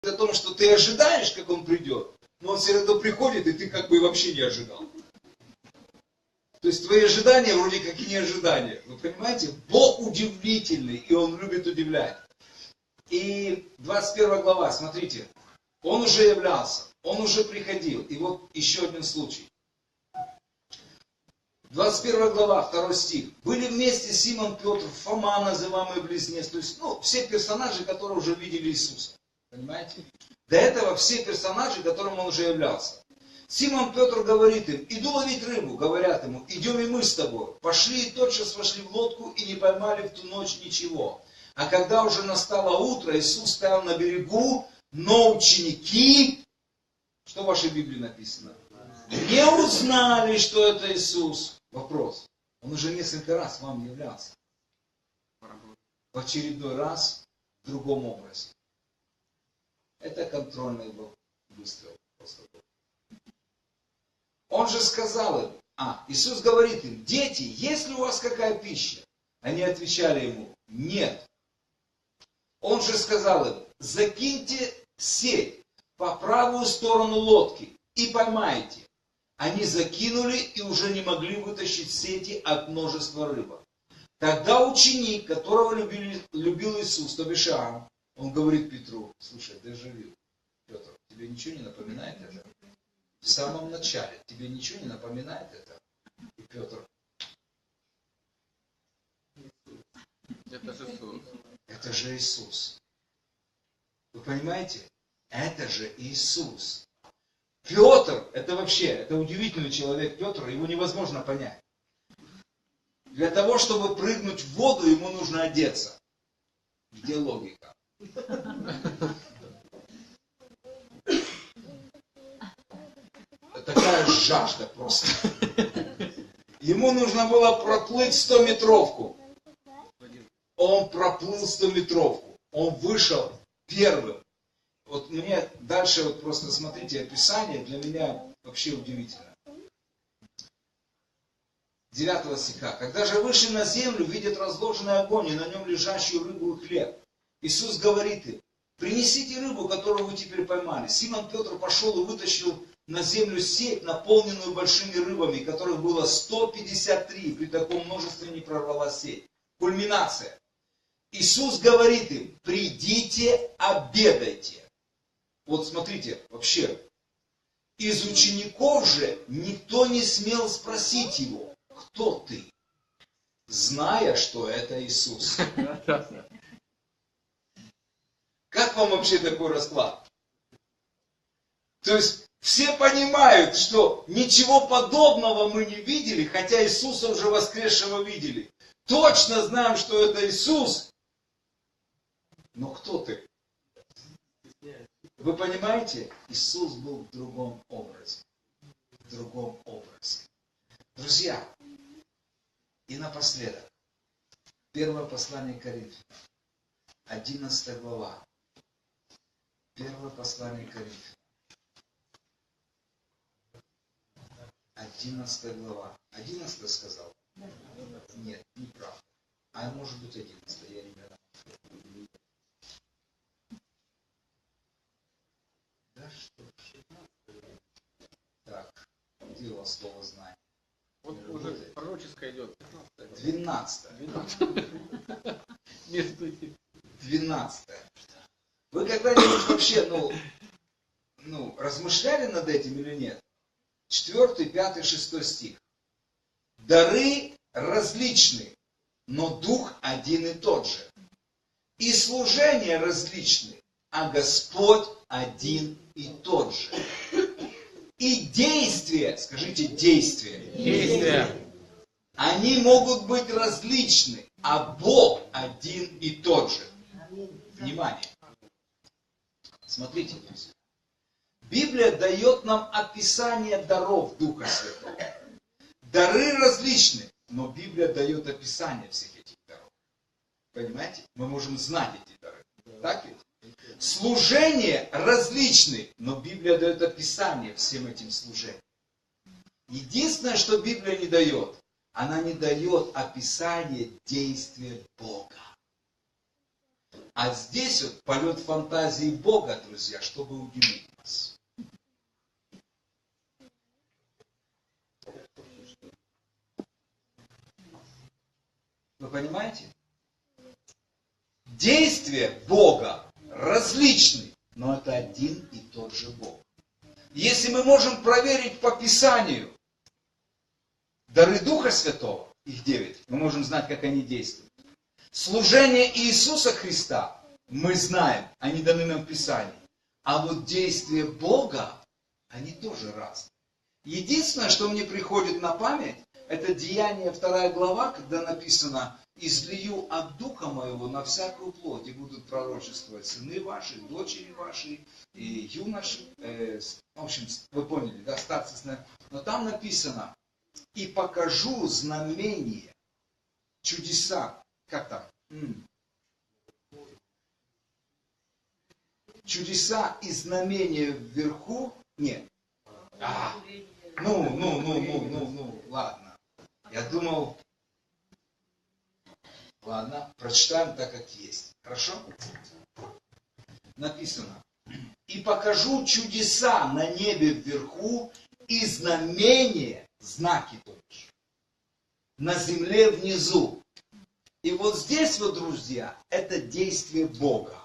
о том, что ты ожидаешь, как он придет, но он все равно приходит, и ты как бы вообще не ожидал. То есть твои ожидания вроде как и не ожидания. Вы понимаете? Бог удивительный, и Он любит удивлять. И 21 глава, смотрите. Он уже являлся, Он уже приходил. И вот еще один случай. 21 глава, 2 стих. Были вместе Симон, Петр, Фома, называемый близнец. То есть, все персонажи, которые уже видели Иисуса. Понимаете? До этого все персонажи, которым Он уже являлся. Симон Петр говорит им: иду ловить рыбу. Говорят ему: идем и мы с тобой. Пошли и тотчас вошли в лодку и не поймали в ту ночь ничего. А когда уже настало утро, Иисус стоял на берегу, но ученики, что в вашей Библии написано? Не узнали, что это Иисус. Вопрос. Он уже несколько раз вам являлся. В очередной раз в другом образе. Это контрольный выстрел. Он же сказал им, Иисус говорит им: дети, есть ли у вас какая пища? Они отвечали ему: нет. Он же сказал им: закиньте сеть по правую сторону лодки и поймайте. Они закинули и уже не могли вытащить сети от множества рыбы. Тогда ученик, которого любил Иисус, то бишь Иоанн, он говорит Петру: слушай, дежавю, Петр, тебе ничего не напоминает это? В самом начале тебе ничего не напоминает это? И Петр: это же Иисус. Это же Иисус. Вы понимаете? Это же Иисус. Петр, это удивительный человек Петр, его невозможно понять. Для того, чтобы прыгнуть в воду, ему нужно одеться. Где логика? Такая жажда просто. Ему нужно было проплыть 100-метровку. Он проплыл 100-метровку. Он вышел первым. Вот мне дальше, вот просто смотрите, описание для меня вообще удивительно. 9 стиха. Когда же вышли на землю, видят разложенный огонь и на нем лежащую рыбу и хлеб. Иисус говорит им: принесите рыбу, которую вы теперь поймали. Симон Петр пошел и вытащил на землю сеть, наполненную большими рыбами, которых было 153. При таком множестве не прорвалась сеть. Кульминация. Иисус говорит им: придите, обедайте. Вот смотрите, вообще, из учеников же никто не смел спросить его: кто ты? Зная, что это Иисус. Как вам вообще такой расклад? То есть, все понимают, что ничего подобного мы не видели, хотя Иисуса уже воскресшего видели. Точно знаем, что это Иисус. Но кто ты? Вы понимаете? Иисус был в другом образе. В другом образе. Друзья, и напоследок. Первое послание к Коринфянам. 11 глава. Первое послание к Коринфянам. 11 глава. 11 сказал? Нет, неправда. А может быть 11, я не знаю. Да что ж. Так, где у вас слово знание? Вот уже пророческое идет. 12. 12. 12. Вы когда-нибудь вообще, размышляли над этим или нет? 4, 5, 6 стих. Дары различны, но Дух один и тот же. И служения различны, а Господь один и тот же. И действия, скажите, действия. Действия. Они могут быть различны, а Бог один и тот же. Внимание. Смотрите, друзья. Библия дает нам описание даров Духа Святого. Дары различны, но Библия дает описание всех этих даров. Понимаете? Мы можем знать эти дары. Так ведь? Служения различны, но Библия дает описание всем этим служениям. Единственное, что Библия не дает, она не дает описание действия Бога. А здесь вот полет фантазии Бога, друзья, чтобы удивить нас. Вы понимаете? Действия Бога различны, но это один и тот же Бог. Если мы можем проверить по Писанию дары Духа Святого, их 9, мы можем знать, как они действуют. Служение Иисуса Христа мы знаем, они даны нам в Писании. А вот действия Бога, они тоже разные. Единственное, что мне приходит на память, это Деяние 2 глава, когда написано: «Излию от Духа Моего на всякую плоть, и будут пророчествовать сыны ваши, дочери ваши, и юноши». В общем, вы поняли, да, старцы. Но там написано: «И покажу знамения, чудеса». Как там? Чудеса и знамения вверху. Нет. Ладно. Я думал, ладно, прочитаем так, как есть. Хорошо? Написано: «И покажу чудеса на небе вверху и знамения, знаки тоже, на земле внизу». И вот здесь вот, друзья, это действие Бога.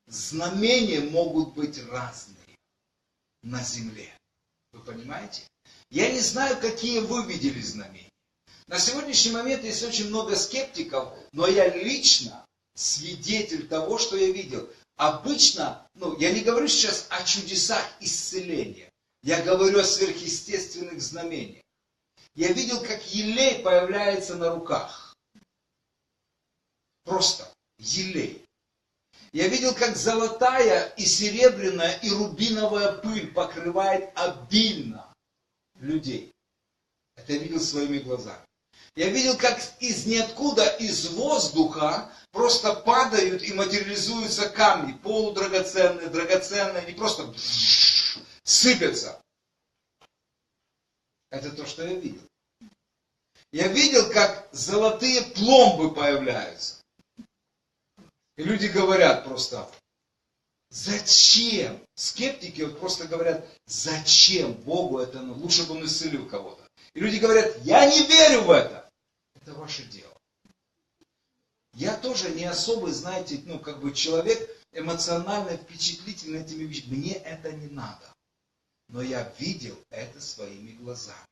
Знамения могут быть разные на земле. Вы понимаете? Я не знаю, какие вы видели знамения. На сегодняшний момент есть очень много скептиков, но я лично свидетель того, что я видел. Обычно, я не говорю сейчас о чудесах исцеления. Я говорю о сверхъестественных знамениях. Я видел, как елей появляется на руках. Просто елей. Я видел, как золотая и серебряная и рубиновая пыль покрывает обильно людей. Это я видел своими глазами. Я видел, как из ниоткуда, из воздуха просто падают и материализуются камни, полудрагоценные, драгоценные, они просто сыпятся. Это то, что я видел. Я видел, как золотые пломбы появляются. И люди говорят просто: зачем? Скептики вот просто говорят: зачем Богу это? Лучше бы он исцелил кого-то. И люди говорят: я не верю в это. Это ваше дело. Я тоже не особый, знаете, человек эмоционально впечатлительный этими вещами. Мне это не надо. Но я видел это своими глазами.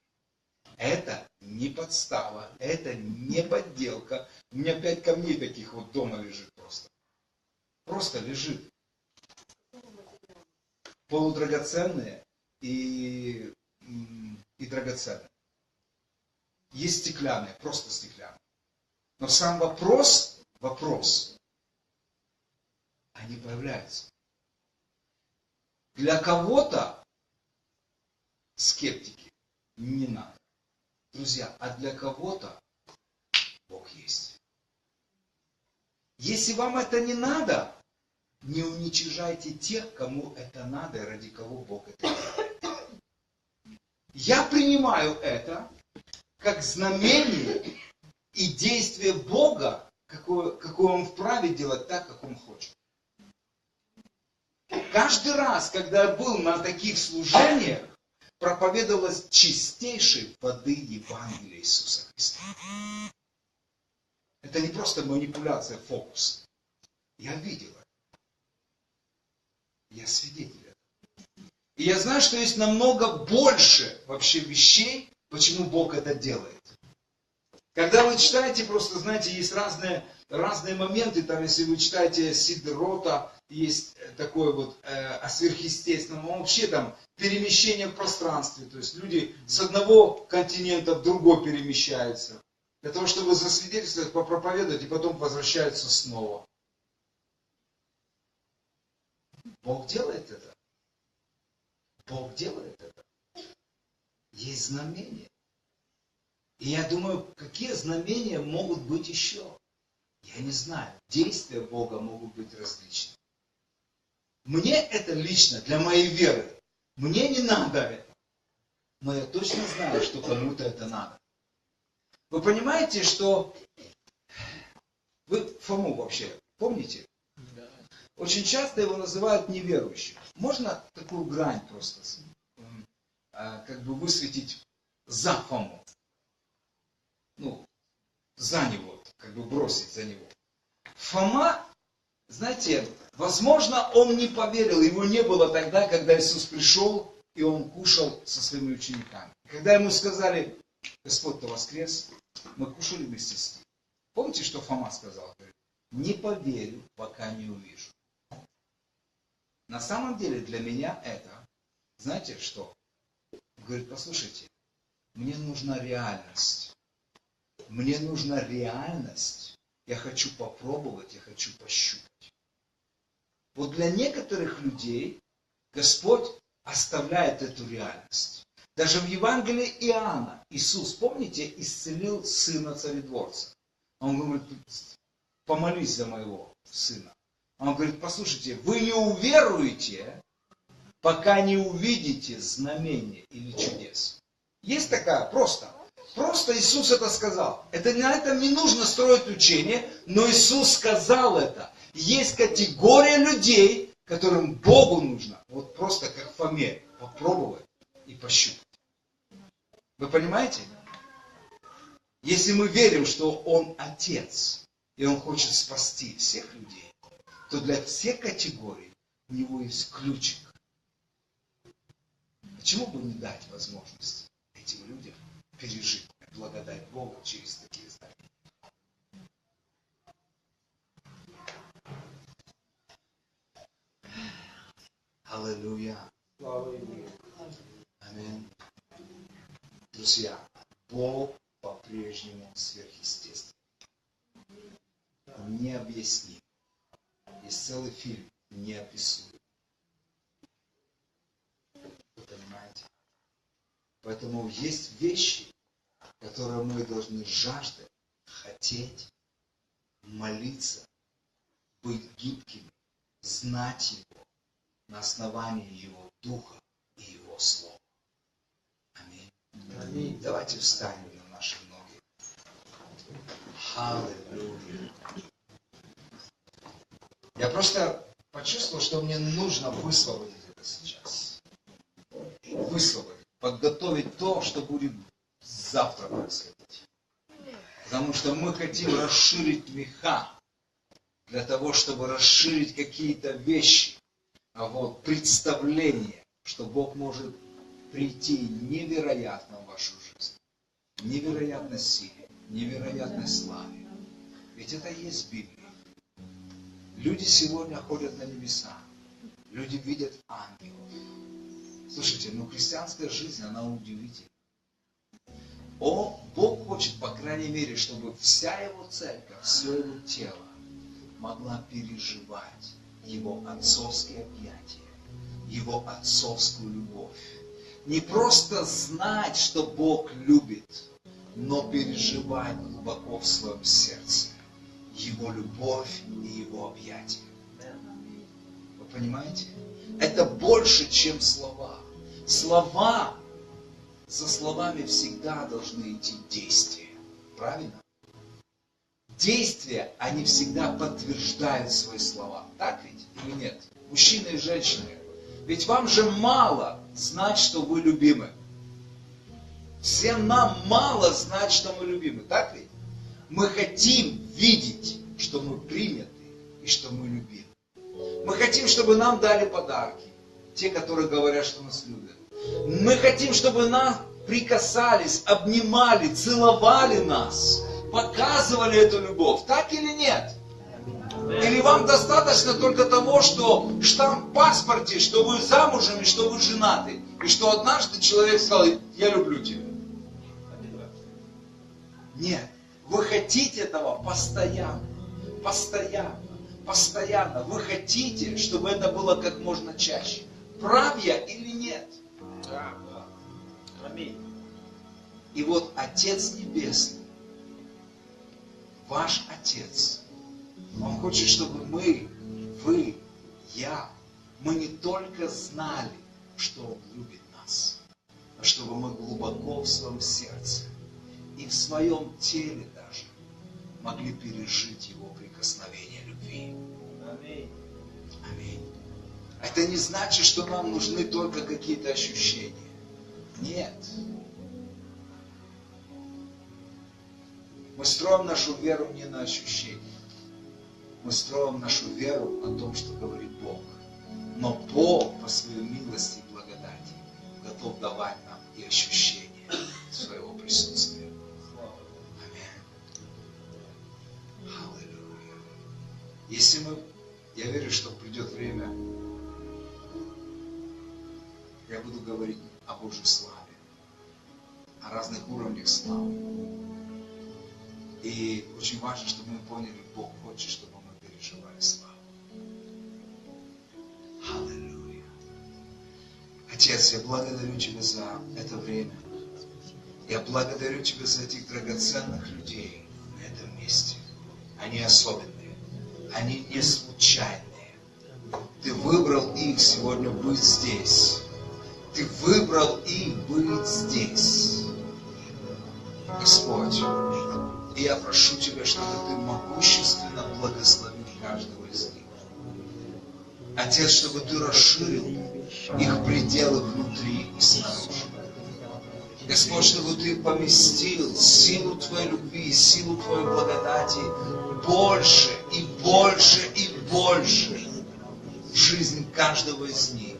Это не подстава, это не подделка. У меня 5 камней таких вот дома лежит просто. Просто лежит. Полудрагоценные и драгоценные. Есть стеклянные, просто стеклянные. Но сам вопрос, они появляются. Для кого-то, скептики, не надо. Друзья, а для кого-то Бог есть. Если вам это не надо, не уничижайте тех, кому это надо и ради кого Бог это делает. Я принимаю это как знамение и действие Бога, какое Он вправе делать так, как Он хочет. Каждый раз, когда я был на таких служениях, проповедовалось чистейшей воды Евангелия Иисуса Христа. Это не просто манипуляция, фокус. Я видел это. Я свидетель этого. И я знаю, что есть намного больше вообще вещей, почему Бог это делает. Когда вы читаете, просто знаете, есть разные моменты, там, если вы читаете Сидр Рота, есть такое вот о сверхъестественном, вообще там перемещение в пространстве, то есть люди с одного континента в другой перемещаются, для того, чтобы засвидетельствовать, попроповедовать и потом возвращаются снова. Бог делает это. Бог делает это. Есть знамения. И я думаю, какие знамения могут быть еще? Я не знаю. Действия Бога могут быть различны. Мне это лично, для моей веры. Мне не надо это. Но я точно знаю, что кому-то это надо. Вы понимаете, что... Вы Фому вообще помните? Очень часто его называют неверующим. Можно такую грань просто как бы высветить за Фому? Ну, за него, как бы бросить за него. Фома, знаете, возможно, он не поверил, его не было тогда, когда Иисус пришел, и он кушал со своими учениками. Когда ему сказали, Господь-то воскрес, мы кушали вместе с ним. Помните, что Фома сказал? Говорит, не поверю, пока не увижу. На самом деле для меня это, знаете что? Говорит, послушайте, мне нужна реальность. Мне нужна реальность. Я хочу попробовать, я хочу пощупать. Вот для некоторых людей Господь оставляет эту реальность. Даже в Евангелии Иоанна Иисус, помните, исцелил сына царедворца. Он говорит, помолись за моего сына. Он говорит, послушайте, вы не уверуете, пока не увидите знамения или чудес. Есть такая, просто Иисус это сказал. На этом не нужно строить учение, но Иисус сказал это. Есть категория людей, которым Богу нужно, вот просто как Фоме, попробовать и пощупать. Вы понимаете? Если мы верим, что Он Отец, и Он хочет спасти всех людей, то для всех категорий у Него есть ключик. Почему бы не дать возможность этим людям пережить благодать Бога через такие знания? Аллилуйя. Аминь. Друзья, Бог по-прежнему сверхъестественный. Он необъясним. Есть целый фильм неописуемый. Вы понимаете? Поэтому есть вещи, которые мы должны жаждать, хотеть, молиться, быть гибкими, знать Его на основании Его Духа и Его Слова. Аминь. Аминь. Давайте встанем на наши ноги. Аллилуйя. Я просто почувствовал, что мне нужно высвободить это сейчас. Высвободить. Подготовить то, что будет завтра происходить. Потому что мы хотим расширить меха. Для того, чтобы расширить какие-то вещи. Представление, что Бог может прийти невероятно в вашу жизнь. Невероятной силе, невероятной славе. Ведь это и есть Библия. Люди сегодня ходят на небеса. Люди видят ангелов. Слушайте, христианская жизнь, она удивительна. Бог хочет, по крайней мере, чтобы вся Его церковь, все Его тело могла переживать Его отцовские объятия, Его отцовскую любовь. Не просто знать, что Бог любит, но переживать глубоко в своем сердце Его любовь и Его объятия. Вы понимаете? Это больше, чем слова. Слова, за словами всегда должны идти действия. Правильно? Действия, они всегда подтверждают свои слова. Так ведь или нет? Мужчины и женщины. Ведь вам же мало знать, что вы любимы. Всем нам мало знать, что мы любимы. Так ведь? Мы хотим видеть, что мы приняты и что мы любимы. Мы хотим, чтобы нам дали подарки. Те, которые говорят, что нас любят. Мы хотим, чтобы нам прикасались, обнимали, целовали нас. Показывали эту любовь. Так или нет? Или вам достаточно только того, что штамп в паспорте, что вы замужем и что вы женаты. И что однажды человек сказал, я люблю тебя. Нет. Вы хотите этого постоянно. Постоянно. Постоянно. Вы хотите, чтобы это было как можно чаще. Прав я или нет? Да. Аминь. И вот Отец Небесный, ваш Отец, Он хочет, чтобы мы, вы, я, мы не только знали, что Он любит нас, а чтобы мы глубоко в своем сердце и в своем теле даже могли пережить Его прикосновение любви. Аминь. Аминь. Это не значит, что нам нужны только какие-то ощущения. Нет. Мы строим нашу веру не на ощущениях. Мы строим нашу веру на том, что говорит Бог. Но Бог по своей милости и благодати готов давать нам и ощущения своего присутствия. Аминь. Аллилуйя. Если я верю, что придет время, я буду говорить о Божьей славе, о разных уровнях славы. И очень важно, чтобы мы поняли, Бог хочет, чтобы мы переживали славу. Аллилуйя. Отец, я благодарю Тебя за это время. Я благодарю Тебя за этих драгоценных людей на этом месте. Они особенные. Они не случайные. Ты выбрал их сегодня быть здесь. Ты выбрал их быть здесь. Господь, и я прошу Тебя, чтобы Ты могущественно благословил каждого из них. Отец, чтобы Ты расширил их пределы внутри и снаружи. Господь, чтобы Ты поместил силу Твоей любви, силу Твоей благодати больше и больше и больше в жизнь каждого из них.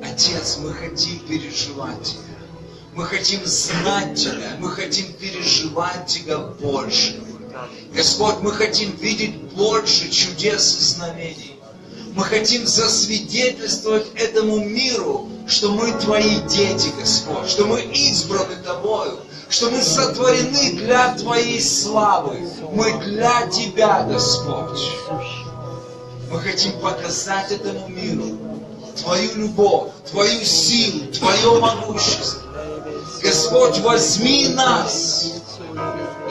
Отец, мы хотим переживать Тебя. Мы хотим знать Тебя, мы хотим переживать Тебя больше. Господь, мы хотим видеть больше чудес и знамений. Мы хотим засвидетельствовать этому миру, что мы Твои дети, Господь, что мы избраны Тобою, что мы сотворены для Твоей славы. Мы для Тебя, Господь. Мы хотим показать этому миру Твою любовь, Твою силу, Твое могущество. Господь, возьми нас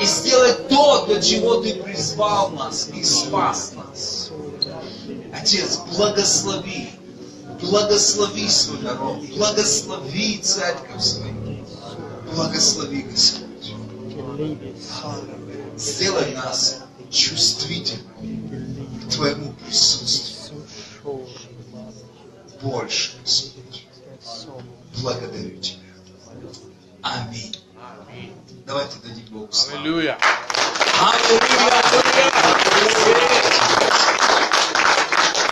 и сделай то, для чего Ты призвал нас и спас нас. Отец, благослови свой народ, благослови церковь свою, благослови, Господь. Сделай нас чувствительными к Твоему присутствию. Больше, Господь. Благодарю Тебя. Аминь. Давайте дадим Богу славу. Аллилуйя.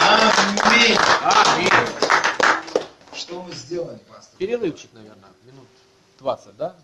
Аминь. Аминь. Что мы сделаем, пастор? Перерывчик, наверное, минут 20, да?